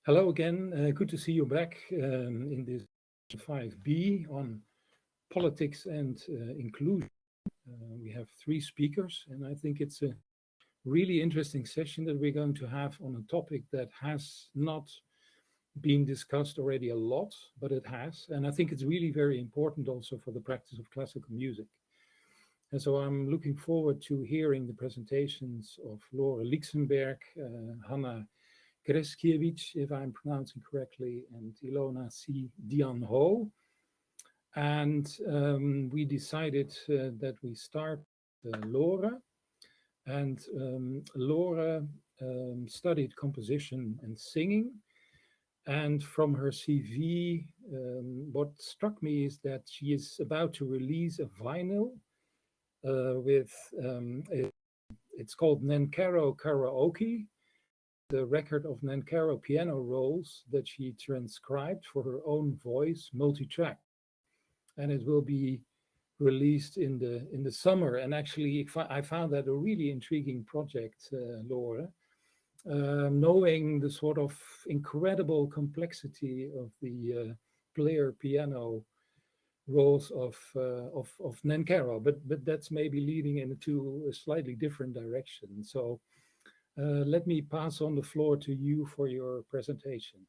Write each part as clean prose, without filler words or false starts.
Hello again. Good to see you back in this 5B on politics and inclusion. We have three speakers, and I think it's a really interesting session that we're going to have on a topic that has not been discussed already a lot, but it has. And I think it's really very important also for the practice of classical music. And so I'm looking forward to hearing the presentations of Lore Lieksenberg, Hanna Greskiewicz, if I'm pronouncing correctly, and Ilona C. Dian Ho. And we decided that we start Lore. And Lore studied composition and singing. And from her CV, what struck me is that she is about to release a vinyl with, it's called Nankaro Karaoke, the record of Nankaro piano rolls that she transcribed for her own voice, multi-track, and it will be released in the summer. And actually, I found that a really intriguing project, Lore, knowing the sort of incredible complexity of the player piano rolls of Nankaro, but that's maybe leading into a slightly different direction. So. Let me pass on the floor to you for your presentation.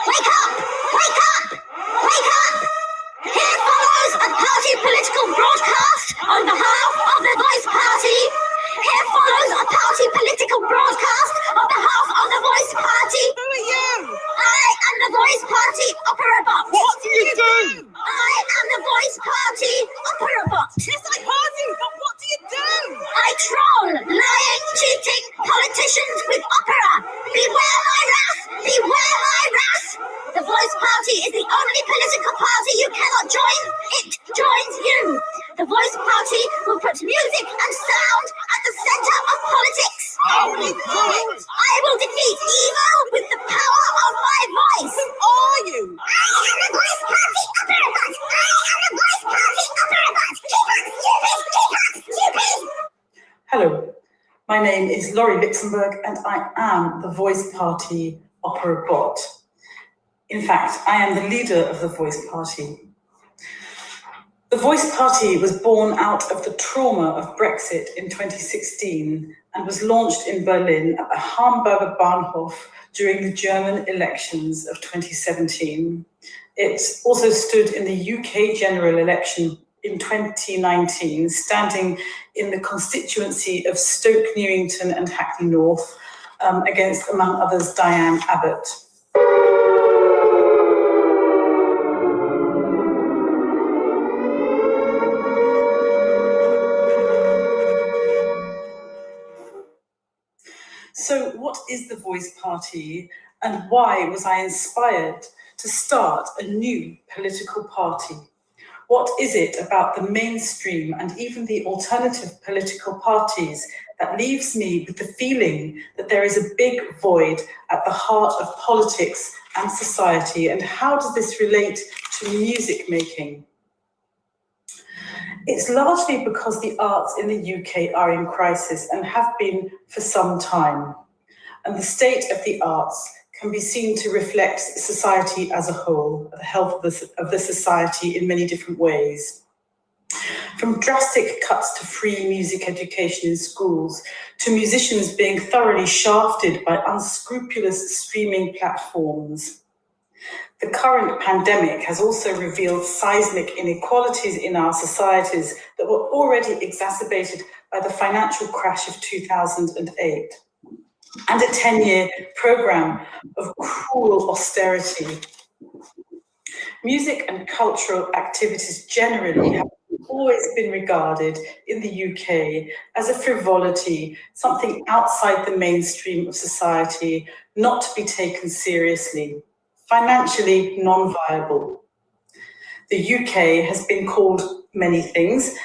Wake up! Wake up! Wake up! Here follows a party political broadcast on behalf of the Voice Party. Here follows a party political broadcast on behalf of the Voice Party. Who are you? I am the Voice Party Opera Box. What do you do? I am the Voice Party Opera Box. Yes, I heard you, but what do you do? I troll lying, cheating politicians with opera. Beware my wrath! Beware my wrath! The Voice Party is the only political party you cannot join. It joins you. The Voice Party will put music and sound at the center of politics. Holy God! I will defeat evil with the power of my voice. Who are you? I am the Voice Party Opera Box. I am the Voice Party Opera Box. Stupid! Hello, my name is Lore Lieksenberg and I am the Voice Party Opera Bot. In fact, I am the leader of the Voice Party. The Voice Party was born out of the trauma of Brexit in 2016 and was launched in Berlin at the Hamburger Bahnhof during the German elections of 2017. It also stood in the UK general election in 2019, standing in the constituency of Stoke Newington and Hackney North against, among others, Diane Abbott. So what is the Voice Party and why was I inspired to start a new political party? What is it about the mainstream and even the alternative political parties that leaves me with the feeling that there is a big void at the heart of politics and society? And how does this relate to music making? It's largely because the arts in the UK are in crisis and have been for some time. And the state of the arts can be seen to reflect society as a whole, the health of the society in many different ways. From drastic cuts to free music education in schools, to musicians being thoroughly shafted by unscrupulous streaming platforms. The current pandemic has also revealed seismic inequalities in our societies that were already exacerbated by the financial crash of 2008. And a 10-year programme of cruel austerity. Music and cultural activities generally have always been regarded in the UK as a frivolity, something outside the mainstream of society, not to be taken seriously, financially non-viable. The UK has been called many things,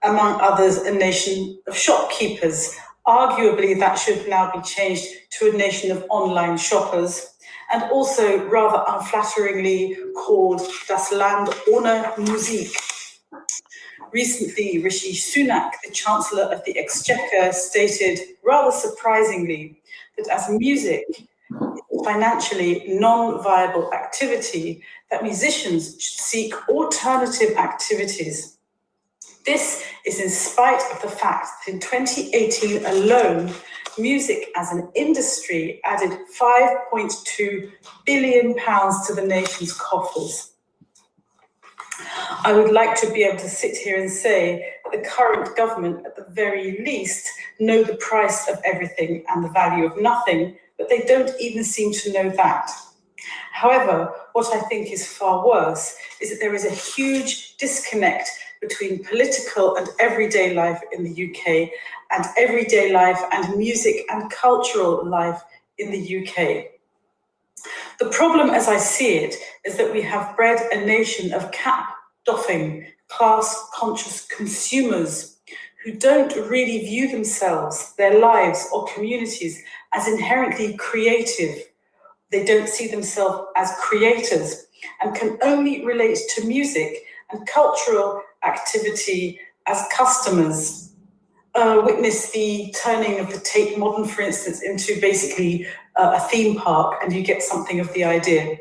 among others a nation of shopkeepers. Arguably, that should now be changed to a nation of online shoppers, and also rather unflatteringly called Das Land ohne Musik. recently Rishi Sunak, the Chancellor of the Exchequer, stated rather surprisingly that as music is a financially non-viable activity, that musicians should seek alternative activities. This is in spite of the fact that in 2018 alone, music as an industry added £5.2 billion to the nation's coffers. I would like to be able to sit here and say that the current government, at the very least, know the price of everything and the value of nothing, but they don't even seem to know that. However, what I think is far worse is that there is a huge disconnect between political and everyday life in the UK and everyday life and music and cultural life in the UK. The problem, as I see it, is that we have bred a nation of cap-doffing, class-conscious consumers who don't really view themselves, their lives or communities as inherently creative. They don't see themselves as creators and can only relate to music and cultural activity as customers. Witness the turning of the Tate Modern, for instance, into basically a theme park, and you get something of the idea.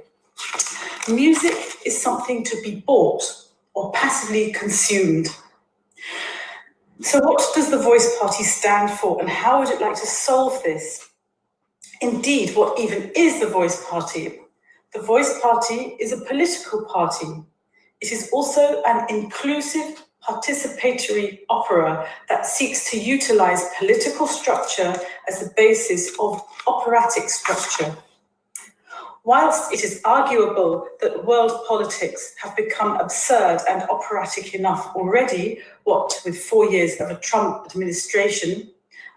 Music is something to be bought or passively consumed. So what does the Voice Party stand for, and how would it like to solve this? Indeed, what even is the Voice Party? The Voice Party is a political party. It is also an inclusive, participatory opera that seeks to utilise political structure as the basis of operatic structure. Whilst it is arguable that world politics have become absurd and operatic enough already, what with 4 years of a Trump administration,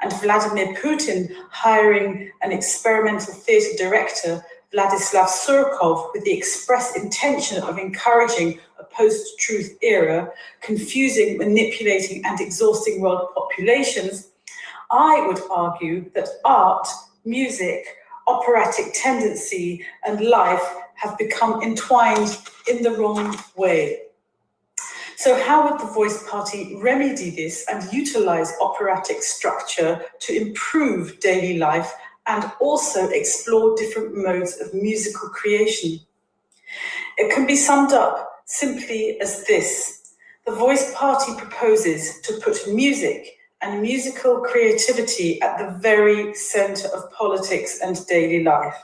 and Vladimir Putin hiring an experimental theatre director, Vladislav Surkov, with the express intention of encouraging a post-truth era, confusing, manipulating and exhausting world populations, I would argue that art, music, operatic tendency and life have become entwined in the wrong way. So how would the Voice Party remedy this and utilise operatic structure to improve daily life and also explore different modes of musical creation? It can be summed up simply as this. The Voice Party proposes to put music and musical creativity at the very centre of politics and daily life.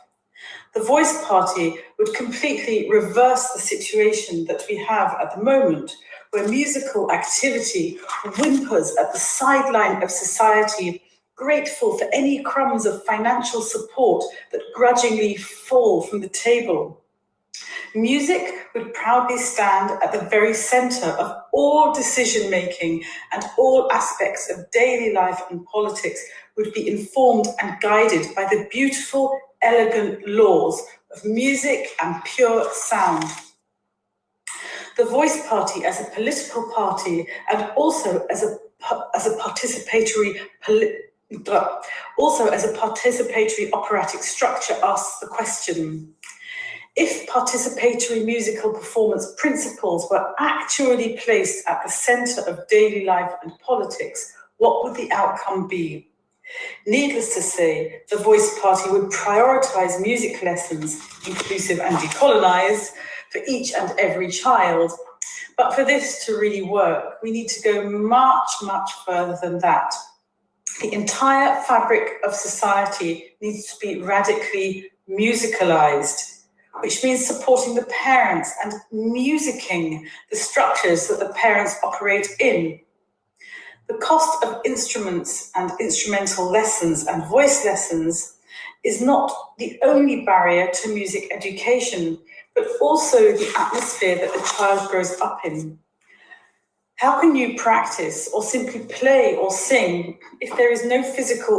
The Voice Party would completely reverse the situation that we have at the moment, where musical activity whimpers at the sideline of society, grateful for any crumbs of financial support that grudgingly fall from the table. Music would proudly stand at the very centre of all decision-making, and all aspects of daily life and politics would be informed and guided by the beautiful, elegant laws of music and pure sound. The Voice Party as a political party and also as a participatory operatic structure asks the question: if participatory musical performance principles were actually placed at the centre of daily life and politics, what would the outcome be? Needless to say, the Voice Party would prioritise music lessons, inclusive and decolonised, for each and every child. But for this to really work, we need to go much, much further than that. The entire fabric of society needs to be radically musicalised, which means supporting the parents and musicking the structures that the parents operate in. The cost of instruments and instrumental lessons and voice lessons is not the only barrier to music education, but also the atmosphere that the child grows up in. How can you practice or simply play or sing if there is no physical